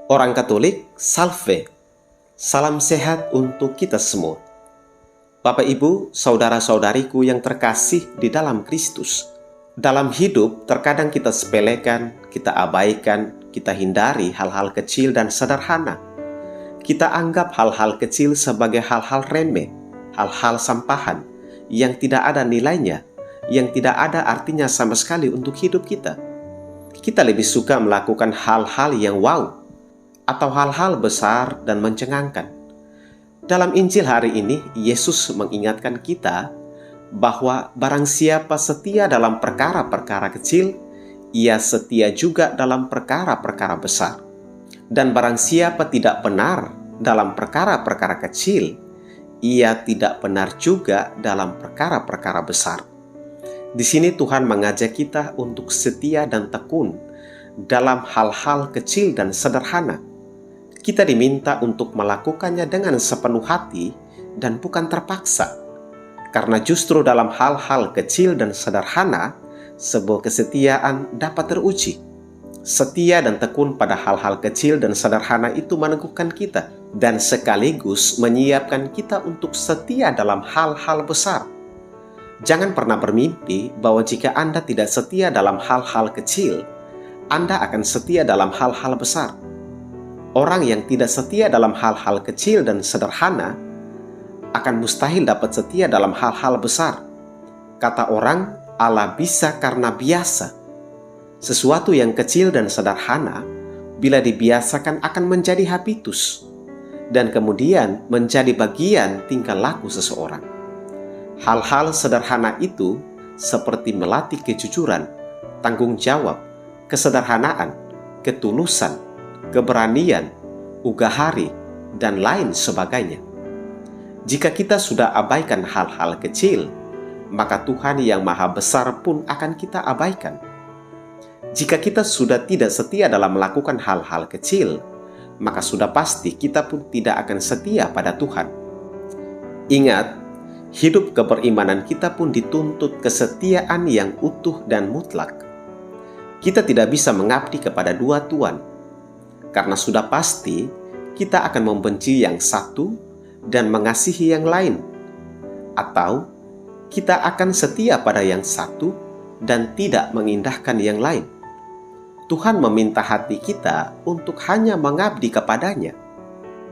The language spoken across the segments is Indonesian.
Orang Katolik, Salve. Salam sehat untuk kita semua. Bapak Ibu, saudara-saudariku yang terkasih di dalam Kristus. Dalam hidup, terkadang kita sepelekan, kita abaikan, kita hindari hal-hal kecil dan sederhana. Kita anggap hal-hal kecil sebagai hal-hal remeh, hal-hal sampahan, yang tidak ada nilainya, yang tidak ada artinya sama sekali untuk hidup kita. Kita lebih suka melakukan hal-hal yang wow, atau hal-hal besar dan mencengangkan. Dalam Injil hari ini, Yesus mengingatkan kita bahwa barang siapa setia dalam perkara-perkara kecil, ia setia juga dalam perkara-perkara besar. Dan barang siapa tidak benar dalam perkara-perkara kecil, ia tidak benar juga dalam perkara-perkara besar. Di sini Tuhan mengajak kita untuk setia dan tekun dalam hal-hal kecil dan sederhana. Kita diminta untuk melakukannya dengan sepenuh hati dan bukan terpaksa. Karena justru dalam hal-hal kecil dan sederhana, sebuah kesetiaan dapat teruji. Setia dan tekun pada hal-hal kecil dan sederhana itu meneguhkan kita dan sekaligus menyiapkan kita untuk setia dalam hal-hal besar. Jangan pernah bermimpi bahwa jika Anda tidak setia dalam hal-hal kecil, Anda akan setia dalam hal-hal besar. Orang yang tidak setia dalam hal-hal kecil dan sederhana akan mustahil dapat setia dalam hal-hal besar. Kata orang, Allah bisa karena biasa. Sesuatu yang kecil dan sederhana, bila dibiasakan akan menjadi habitus, dan kemudian menjadi bagian tingkah laku seseorang. Hal-hal sederhana itu seperti melatih kejujuran, tanggung jawab, kesederhanaan, ketulusan, keberanian, ugahari, dan lain sebagainya. Jika kita sudah abaikan hal-hal kecil, maka Tuhan yang Maha Besar pun akan kita abaikan. Jika kita sudah tidak setia dalam melakukan hal-hal kecil, maka sudah pasti kita pun tidak akan setia pada Tuhan. Ingat, hidup keberimanan kita pun dituntut kesetiaan yang utuh dan mutlak. Kita tidak bisa mengabdi kepada dua tuan, karena sudah pasti kita akan membenci yang satu dan mengasihi yang lain. Atau kita akan setia pada yang satu dan tidak mengindahkan yang lain. Tuhan meminta hati kita untuk hanya mengabdi kepadanya.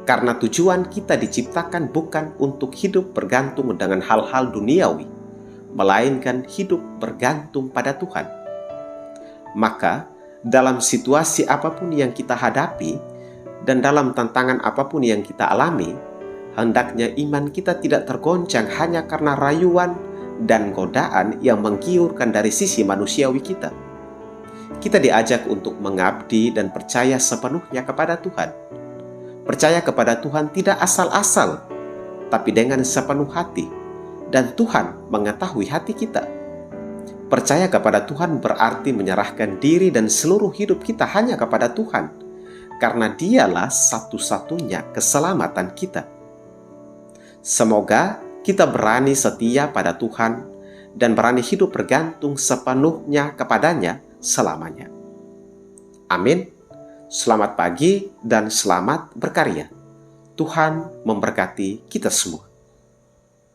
Karena tujuan kita diciptakan bukan untuk hidup bergantung dengan hal-hal duniawi, melainkan hidup bergantung pada Tuhan. Maka, dalam situasi apapun yang kita hadapi dan dalam tantangan apapun yang kita alami, hendaknya iman kita tidak tergoncang hanya karena rayuan dan godaan yang menggiurkan dari sisi manusiawi kita. Kita diajak untuk mengabdi dan percaya sepenuhnya kepada Tuhan. Percaya kepada Tuhan tidak asal-asal, tapi dengan sepenuh hati, dan Tuhan mengetahui hati kita. Percaya kepada Tuhan berarti menyerahkan diri dan seluruh hidup kita hanya kepada Tuhan, karena Dialah satu-satunya keselamatan kita. Semoga kita berani setia pada Tuhan dan berani hidup bergantung sepenuhnya kepadanya selamanya. Amin. Selamat pagi dan selamat berkarya. Tuhan memberkati kita semua.